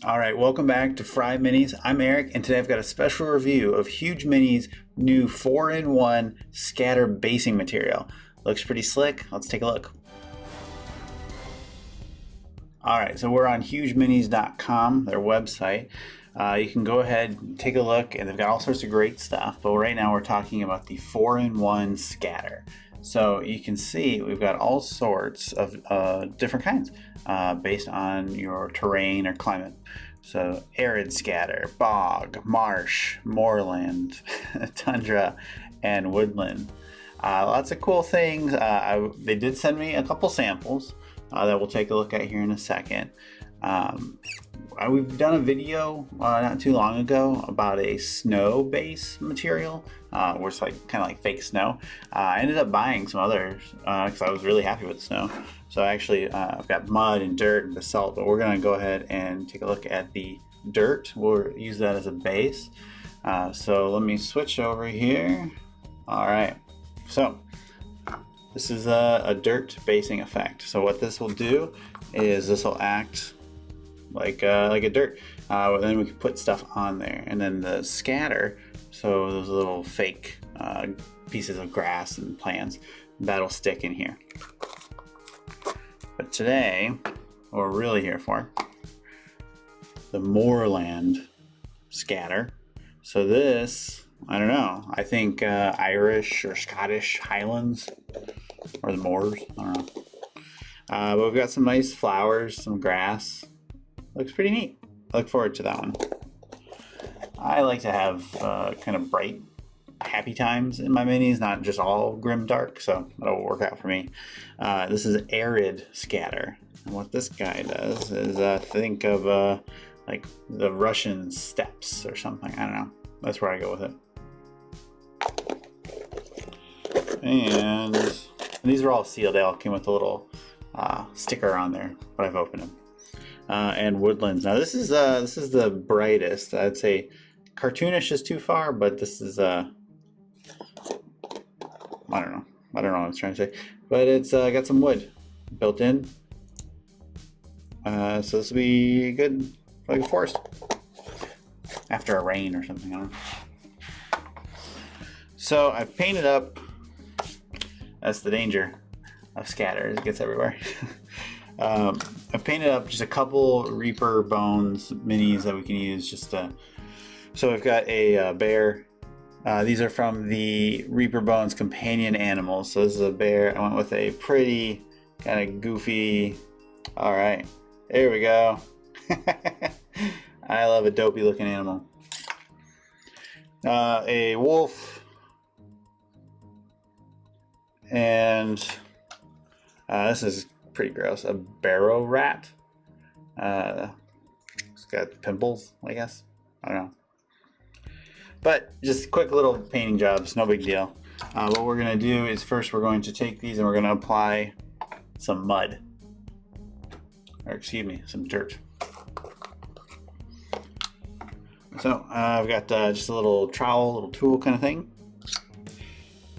All right, welcome back to FryMinis. I'm Eric, and today I've got a special review of Huge Minis' new 4-in-1 scatter basing material. Looks pretty slick. Let's take a look. All right, so we're on hugeminis.com, their website. You can go ahead and take a look, and they've got all sorts of great stuff. But right now we're talking about the 4-in-1 scatter. So you can see we've got all sorts of different kinds based on your terrain or climate. So arid scatter, bog, marsh, moorland, tundra, and woodland. Lots of cool things. They did send me a couple samples that we'll take a look at here in a second. We've done a video not too long ago about a snow base material where it's like kind of like fake snow. I ended up buying some others because I was really happy with the snow. So actually I've got mud and dirt and basalt, but we're going to go ahead and take a look at the dirt. We'll use that as a base. So let me switch over here. All right, so this is a dirt basing effect. So what this will do is this will act like a dirt. Then we can put stuff on there, and then the scatter, so those little fake pieces of grass and plants, that'll stick in here. But today, what we're really here for, the moorland scatter. So this, I don't know, I think Irish or Scottish Highlands, or the moors, I don't know. But we've got some nice flowers, some grass. Looks pretty neat. I look forward to that one. I like to have kind of bright, happy times in my minis, not just all grim dark, so that'll work out for me. This is arid scatter. And what this guy does is think of like the Russian steppes or something. I don't know. That's where I go with it. And these are all sealed. They all came with a little sticker on there, but I've opened them. And woodlands. Now this is the brightest. I'd say cartoonish is too far, but this is I don't know what I was trying to say, but it's got some wood built in. So this will be good for like a forest after a rain or something. I don't know. So I've painted up. That's the danger of scatter. It gets everywhere. I've painted up just a couple Reaper Bones minis that we can use just to, so we've got a bear. These are from the Reaper Bones companion animals. So this is a bear. I went with a pretty kind of goofy, all right, there we go. I love a dopey looking animal. A wolf, and this is pretty gross. A barrow rat. It's got pimples, I guess. I don't know. But just quick little painting jobs, no big deal. What we're gonna do is first we're going to take these and we're gonna apply some mud. Or excuse me, some dirt. So I've got just a little trowel, little tool kind of thing.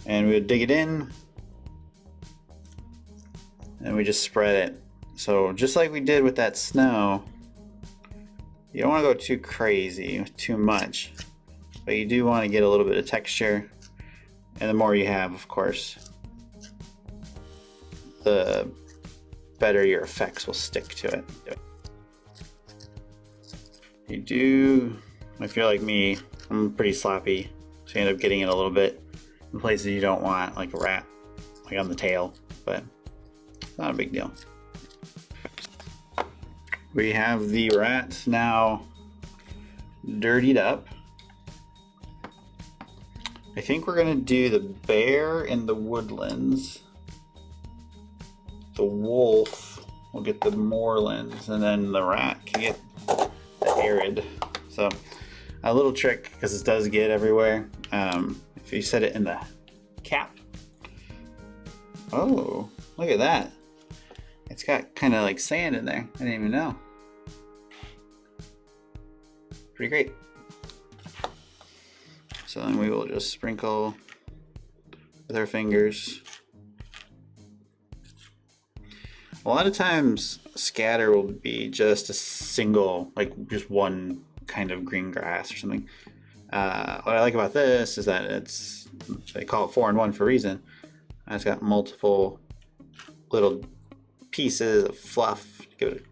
And we would dig it in. And we just spread it. So just like we did with that snow, you don't want to go too crazy, too much, but you do want to get a little bit of texture. And the more you have, of course, the better your effects will stick to it. You do, if you're like me, I'm pretty sloppy, so you end up getting it a little bit in places you don't want, like a rat, like on the tail, but not a big deal. We have the rats now dirtied up. I think we're gonna do the bear in the woodlands. The wolf will get the moorlands, and then the rat can get the arid. So a little trick, because this does get everywhere. If you set it in the cap. Oh, look at that. It's got kind of like sand in there. I didn't even know. Pretty great. So then we will just sprinkle with our fingers. A lot of times scatter will be just a single, like just one kind of green grass or something. What I like about this is that they call it 4-in-1 for a reason. It's got multiple little pieces of fluff to give it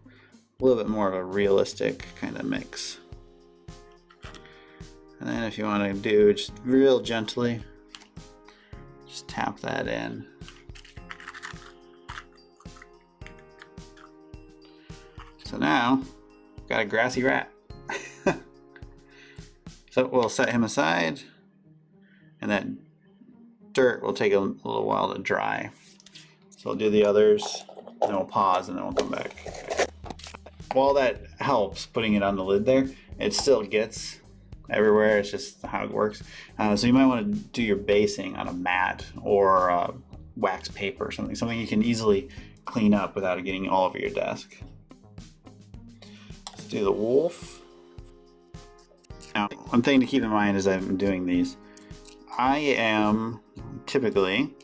a little bit more of a realistic kind of mix. And then if you want to do just real gently, just tap that in. So now, got a grassy rat. So we'll set him aside, and that dirt will take a little while to dry. So we'll do the others, and then we'll pause, and then we'll come back. While that helps, putting it on the lid there, it still gets everywhere. It's just how it works. So you might want to do your basing on a mat or wax paper or something you can easily clean up without it getting all over your desk. Let's do the wolf. Now, one thing to keep in mind as I'm doing these, I am typically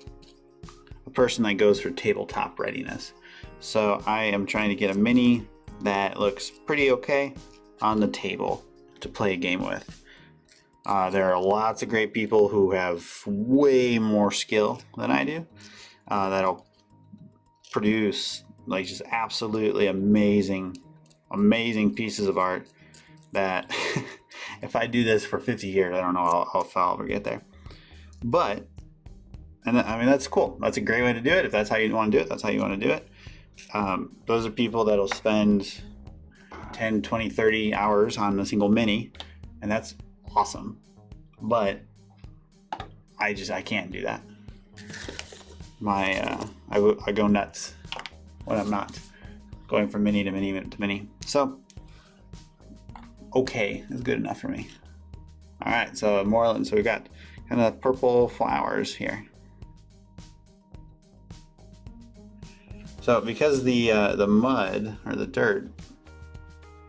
a person that goes for tabletop readiness. So I am trying to get a mini that looks pretty okay on the table to play a game with. There are lots of great people who have way more skill than I do that'll produce like just absolutely amazing pieces of art that if I do this for 50 years, I don't know if I'll ever get there. But, and I mean, that's cool. That's a great way to do it. If that's how you want to do it, that's how you want to do it. Those are people that'll spend 10, 20, 30 hours on a single mini, and that's awesome. But I can't do that. I go nuts when I'm not going from mini to mini to mini. So okay is good enough for me. All right, so Moreland. So we've got kind of purple flowers here. So because the mud or the dirt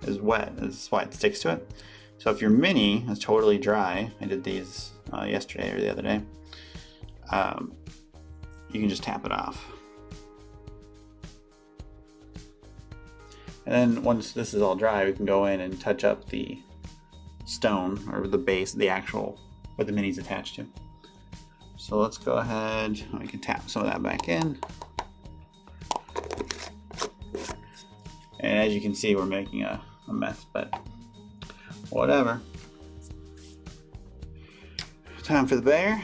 is wet, that's why it sticks to it. So if your mini is totally dry, I did these yesterday or the other day, you can just tap it off. And then once this is all dry, we can go in and touch up the stone or the base, the actual, what the mini's attached to. So let's go ahead, we can tap some of that back in. And as you can see, we're making a mess, but whatever. Time for the bear.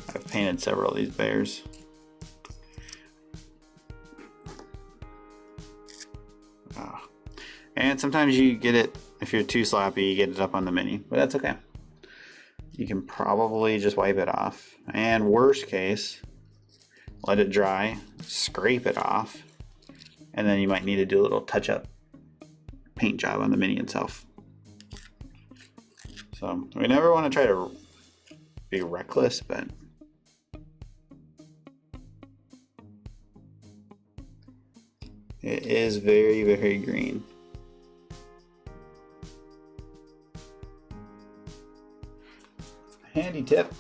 I've painted several of these bears. And sometimes you get it, if you're too sloppy, you get it up on the mini, but that's okay. You can probably just wipe it off. And worst case, let it dry, scrape it off, and then you might need to do a little touch-up paint job on the mini itself. So we never want to try to be reckless, but it is very, very green. Handy tip,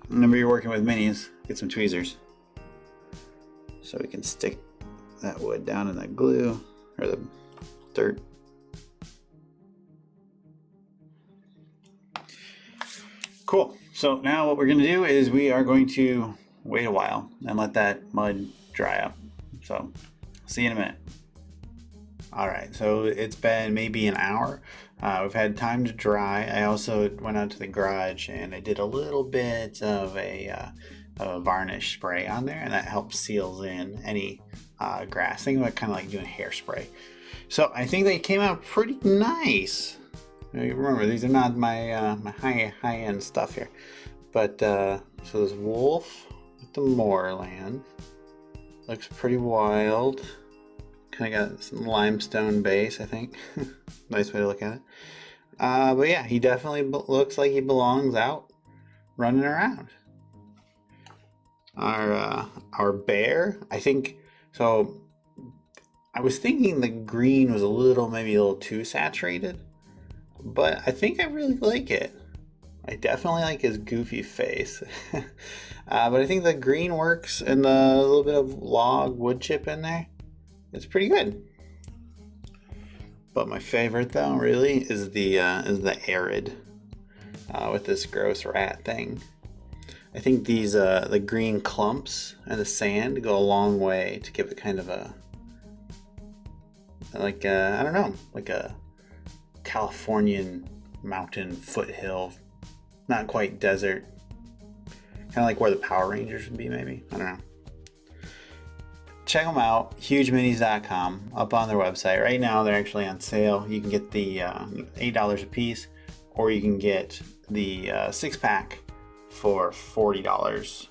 whenever you're working with minis, get some tweezers so we can stick that wood down in that glue or the dirt. Cool. So now what we're going to do is we are going to wait a while and let that mud dry up. So see you in a minute. All right, so it's been maybe an hour. We've had time to dry. I also went out to the garage and I did a little bit of a varnish spray on there, and that helps seals in any grass. Think about kind of like doing hairspray. So I think they came out pretty nice. Remember, these are not my my high end stuff here, but so this wolf with the moorland looks pretty wild. Kind of got some limestone base, I think. Nice way to look at it. But yeah, he definitely looks like he belongs out running around. Our bear, I think, so I was thinking the green was maybe a little too saturated, but I think I really like it. I definitely like his goofy face. But I think the green works and the little bit of log wood chip in there. It's pretty good. But my favorite though really is the arid with this gross rat thing. I think these the green clumps and the sand go a long way to give it kind of a I don't know, like a Californian mountain foothill, not quite desert, kind of like where the Power Rangers would be, maybe. I don't know. Check them out, hugeminis.com, up on their website. Right now they're actually on sale. You can get the $8 a piece, or you can get the 6-pack for $40.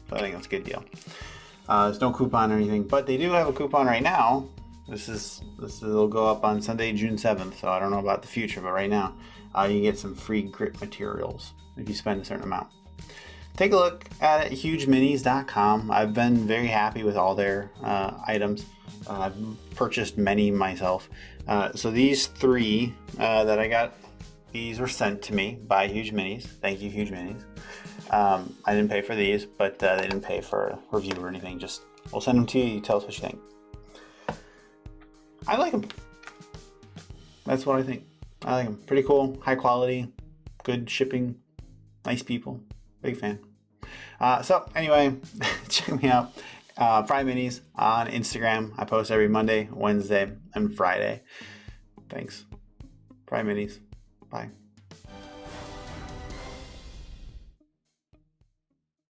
So I think that's a good deal. There's no coupon or anything, but they do have a coupon right now. This will go up on Sunday, June 7th, so I don't know about the future, but right now you get some free grip materials if you spend a certain amount. Take a look at it, hugeminis.com. I've been very happy with all their items. I've purchased many myself. So these 3 that I got, these were sent to me by Huge Minis. Thank you, Huge Minis. I didn't pay for these, but they didn't pay for a review or anything. Just we'll send them to you. You tell us what you think. I like them. That's what I think. I like them. Pretty cool, high quality, good shipping, nice people. Big fan. So anyway, check me out. FryMinis on Instagram. I post every Monday, Wednesday, and Friday. Thanks. FryMinis. Bye.